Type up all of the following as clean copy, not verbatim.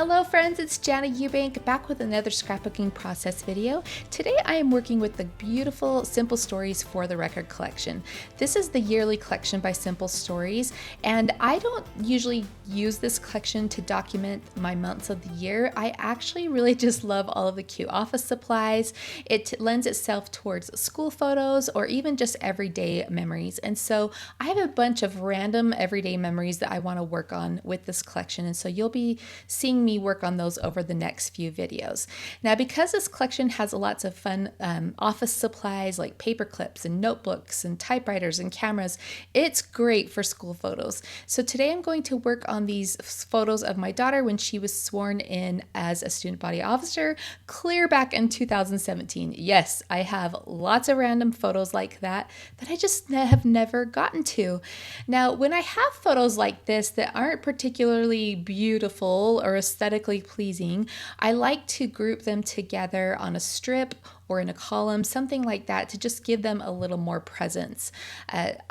Hello friends, it's Jana Eubank back with another scrapbooking process video. Today I am working with the beautiful Simple Stories for the Record collection. This is the yearly collection by Simple Stories, and I don't usually use this collection to document my months of the year. I actually really just love all of the cute office supplies. It lends itself towards school photos or even just everyday memories. And so I have a bunch of random everyday memories that I want to work on with this collection. And so you'll be seeing me work on those over the next few videos. Now, because this collection has lots of fun office supplies like paper clips and notebooks and typewriters and cameras, it's great for school photos. So today I'm going to work on these photos of my daughter when she was sworn in as a student body officer clear back in 2017. Yes, I have lots of random photos like that I just have never gotten to. Now, when I have photos like this that aren't particularly beautiful or aesthetically pleasing, I like to group them together on a strip or in a column, something like that, to just give them a little more presence.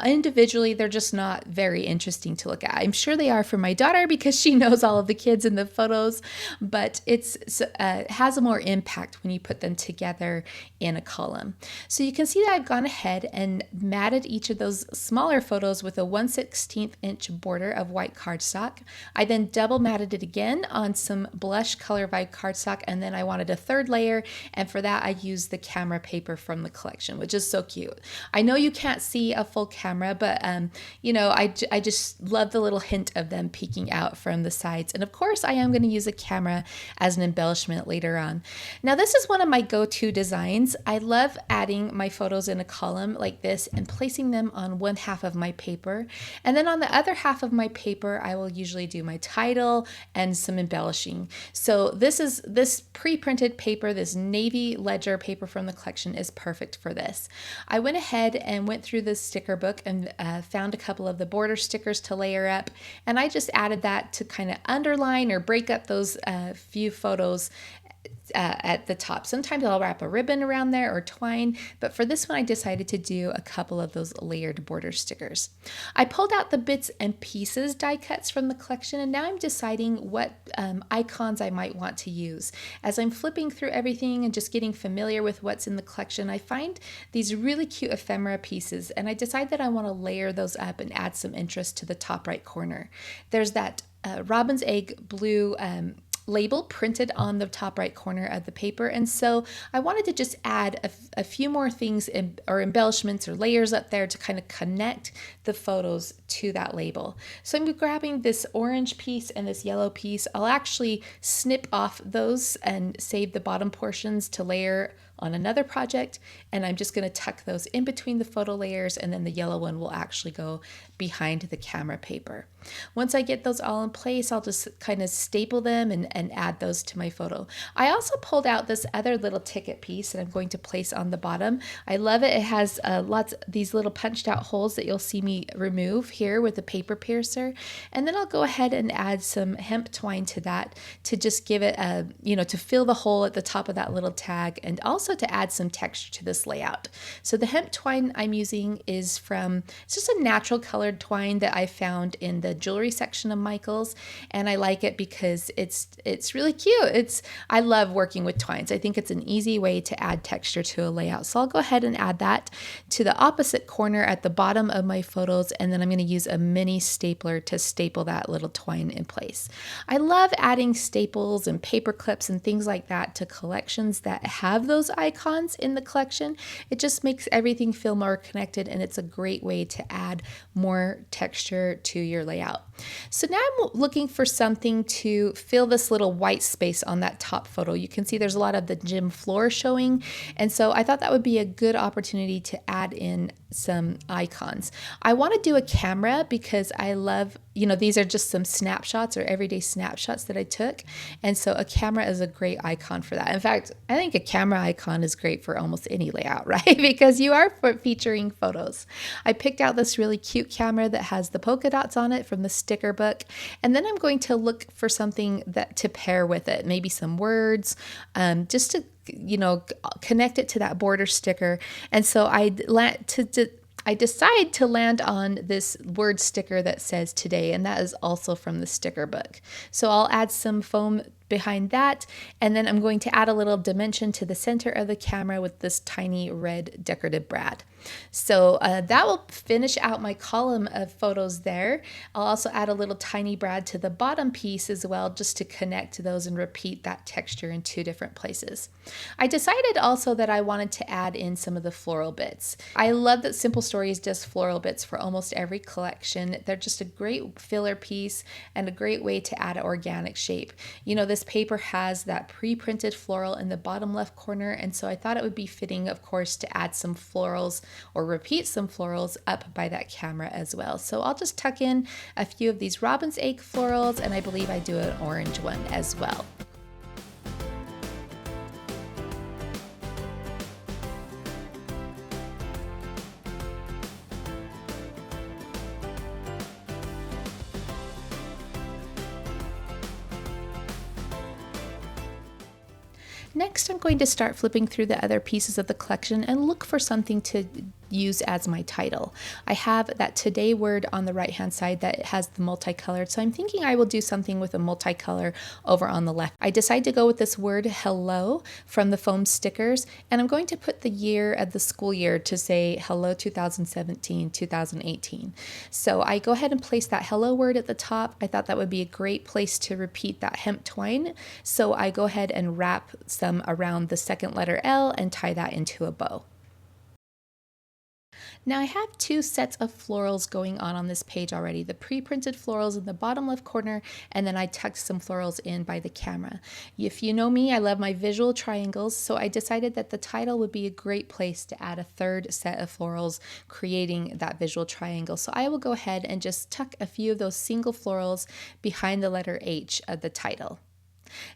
Individually, they're just not very interesting to look at. I'm sure they are for my daughter because she knows all of the kids in the photos, but it has a more impact when you put them together in a column. So you can see that I've gone ahead and matted each of those smaller photos with a 1/16 inch border of white cardstock. I then double matted it again on some blush color vibe cardstock, and then I wanted a third layer, and for that I used the camera paper from the collection, which is so cute. I know you can't see a full camera, but you know, I just love the little hint of them peeking out from the sides. And of course, I am going to use a camera as an embellishment later on. Now, this is one of my go-to designs. I love adding my photos in a column like this and placing them on one half of my paper. And then on the other half of my paper, I will usually do my title and some embellishing. So this pre-printed paper, this navy ledger paper from the collection, is perfect for this. I went ahead and went through the sticker book and found a couple of the border stickers to layer up, and I just added that to kind of underline or break up those few photos at the top. Sometimes I'll wrap a ribbon around there or twine, but for this one I decided to do a couple of those layered border stickers. I pulled out the bits and pieces die cuts from the collection, and now I'm deciding what icons I might want to use. As I'm flipping through everything and just getting familiar with what's in the collection, I find these really cute ephemera pieces, and I decide that I want to layer those up and add some interest to the top right corner. There's that robin's egg blue label printed on the top right corner of the paper, and so I wanted to just add a few more things or embellishments or layers up there to kind of connect the photos to that label. So I'm grabbing this orange piece and this yellow piece. I'll actually snip off those and save the bottom portions to layer on another project, and I'm just going to tuck those in between the photo layers, and then the yellow one will actually go behind the camera paper. Once I get those all in place, I'll just kind of staple them and add those to my photo. I also pulled out this other little ticket piece that I'm going to place on the bottom. I love it. It has lots of these little punched out holes that you'll see me remove here with a paper piercer, and then I'll go ahead and add some hemp twine to that to just give it a, to fill the hole at the top of that little tag, and also to add some texture to this layout. So the hemp twine I'm using is it's just a natural colored twine that I found in the jewelry section of Michael's, and I like it because it's really cute. I love working with twines. I think it's an easy way to add texture to a layout. So I'll go ahead and add that to the opposite corner at the bottom of my photos, and then I'm going to use a mini stapler to staple that little twine in place. I love adding staples and paper clips and things like that to collections that have those icons in the collection. It just makes everything feel more connected, and it's a great way to add more texture to your layout. So now I'm looking for something to fill this little white space on that top photo. You can see there's a lot of the gym floor showing, and so I thought that would be a good opportunity to add in some icons. I want to do a camera because I love, these are just some snapshots or everyday snapshots that I took, and so a camera is a great icon for that. In fact, I think a camera icon is great for almost any layout, right? Because you are featuring photos. I picked out this really cute camera that has the polka dots on it from the sticker book, and then I'm going to look for something to pair with it, maybe some words, just to connect it to that border sticker. And so I decide to land on this word sticker that says today, and that is also from the sticker book. So I'll add some foam behind that. And then I'm going to add a little dimension to the center of the camera with this tiny red decorative brad. So that will finish out my column of photos there. I'll also add a little tiny brad to the bottom piece as well, just to connect those and repeat that texture in 2 different places. I decided also that I wanted to add in some of the floral bits. I love that Simple Stories does floral bits for almost every collection. They're just a great filler piece and a great way to add an organic shape. You know, this paper has that pre-printed floral in the bottom left corner, and so I thought it would be fitting, of course, to add some florals or repeat some florals up by that camera as well. So I'll just tuck in a few of these robin's egg florals, and I believe I do an orange one as well. Next, I'm going to start flipping through the other pieces of the collection and look for something to use as my title. I have that today word on the right hand side that has the multicolored, so I'm thinking I will do something with a multicolor over on the left. I decided to go with this word hello from the foam stickers, and I'm going to put the year of the school year to say hello 2017, 2018. So I go ahead and place that hello word at the top. I thought that would be a great place to repeat that hemp twine, so I go ahead and wrap some around the second letter L and tie that into a bow. Now I have 2 sets of florals going on this page already. The pre-printed florals in the bottom left corner, and then I tucked some florals in by the camera. If you know me, I love my visual triangles, so I decided that the title would be a great place to add a 3rd set of florals, creating that visual triangle. So I will go ahead and just tuck a few of those single florals behind the letter H of the title.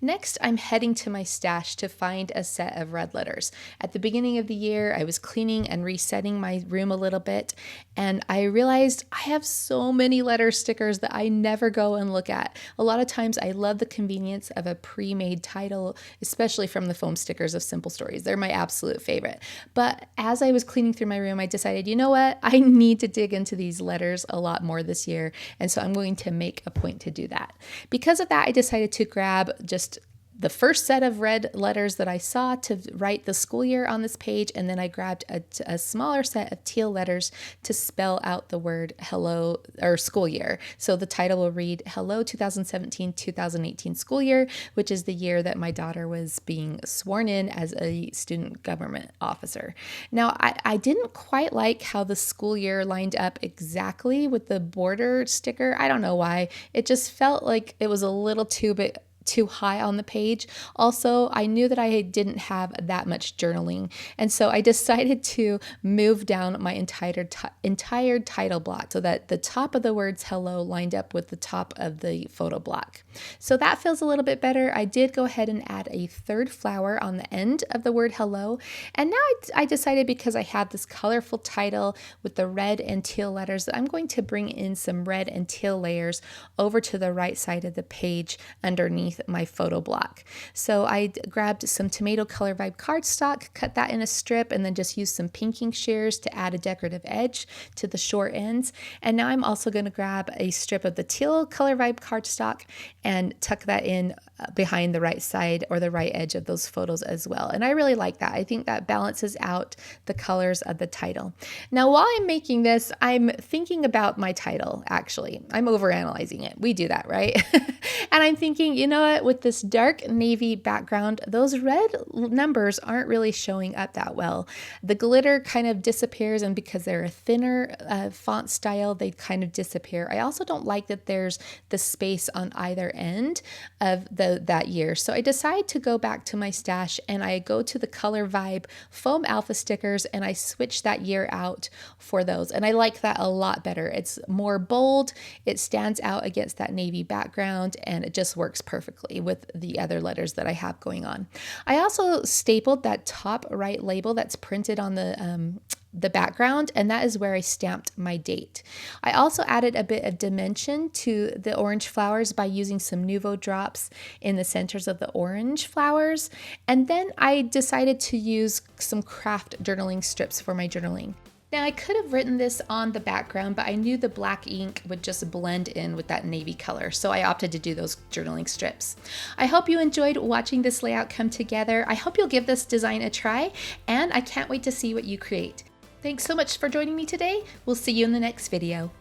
Next, I'm heading to my stash to find a set of red letters. At the beginning of the year, I was cleaning and resetting my room a little bit, and I realized I have so many letter stickers that I never go and look at. A lot of times I love the convenience of a pre-made title, especially from the foam stickers of Simple Stories. They're my absolute favorite. But as I was cleaning through my room, I decided, you know what? I need to dig into these letters a lot more this year, and so I'm going to make a point to do that. Because of that, I decided to grab just the first set of red letters that I saw to write the school year on this page, and then I grabbed a smaller set of teal letters to spell out the word hello or school year. So the title will read Hello 2017-2018 School Year, which is the year that my daughter was being sworn in as a student government officer. Now, I didn't quite like how the school year lined up exactly with the border sticker. I don't know why. It just felt like it was a little too high on the page. Also, I knew that I didn't have that much journaling, and so I decided to move down my entire title block so that the top of the words hello lined up with the top of the photo block. So that feels a little bit better. I did go ahead and add a 3rd flower on the end of the word hello, and now I decided, because I have this colorful title with the red and teal letters, that I'm going to bring in some red and teal layers over to the right side of the page underneath my photo block. So I grabbed some tomato color vibe cardstock, cut that in a strip, and then just used some pinking shears to add a decorative edge to the short ends. And now I'm also going to grab a strip of the teal color vibe cardstock and tuck that in behind the right side or the right edge of those photos as well. And I really like that. I think that balances out the colors of the title. Now, while I'm making this, I'm thinking about my title, actually. I'm overanalyzing it. We do that, right? And I'm thinking, you know what, with this dark navy background, those red numbers aren't really showing up that well. The glitter kind of disappears, and because they're a thinner font style, they kind of disappear. I also don't like that there's the space on either end of that year. So I decide to go back to my stash, and I go to the Color Vibe Foam Alpha stickers, and I switch that year out for those. And I like that a lot better. It's more bold, it stands out against that navy background, and it just works perfectly with the other letters that I have going on. I also stapled that top right label that's printed on the background, and that is where I stamped my date. I also added a bit of dimension to the orange flowers by using some Nuvo drops in the centers of the orange flowers, and then I decided to use some Kraft journaling strips for my journaling. Now I could have written this on the background, but I knew the black ink would just blend in with that navy color, so I opted to do those journaling strips. I hope you enjoyed watching this layout come together. I hope you'll give this design a try, and I can't wait to see what you create. Thanks so much for joining me today. We'll see you in the next video.